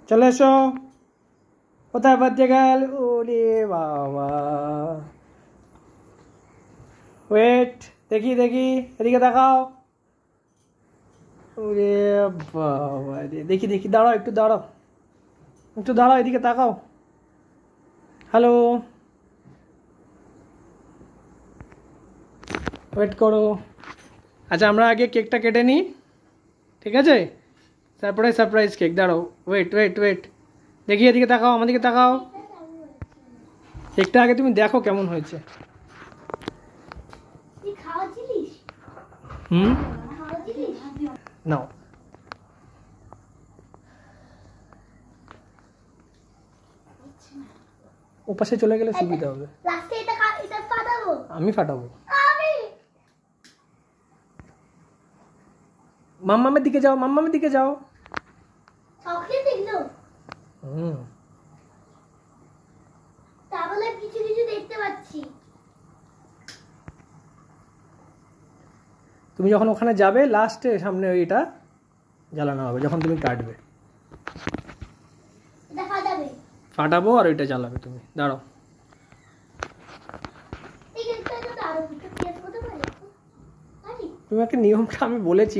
চলে এসো। কোথায় বাজে গেল? ওরে বাবা, ওয়েট, দেখি দেখি, এদিকে তাকাও। ওরে বাবা রে, দেখি দেখি, দাঁড়াও একটু, দাঁড়াও একটু, দাঁড়াও, এদিকে তাকাও। হ্যালো, ওয়েট করো। আচ্ছা, আমরা আগে কেকটা কেটে নিই, ঠিক আছে? তারপরে সারপ্রাইজ কেক। দাঁড়াও, ওয়েট ওয়েট ওয়েট, দেখি এদিকে তাকাও, আমাদেরকে তাকাও। কেকটা আগে তুমি দেখো কেমন হয়েছে। নাও, ওপাশে চলে গেলে সুবিধা হবে। আমি ফাটাবো। মাম্মামের দিকে যাও, মাম্মামের দিকে যাও। তাহলে কিছু কিছু দেখতে পাচ্ছি। তুমি যখন ওখানে যাবে লাস্টে সামনে ওইটা জ্বালানো হবে, যখন তুমি কাটবে ফাটাবো আর ওইটা জ্বালাবে তুমি। দাঁড়াও, তোমাকে নিয়মটা আমি বলেছি।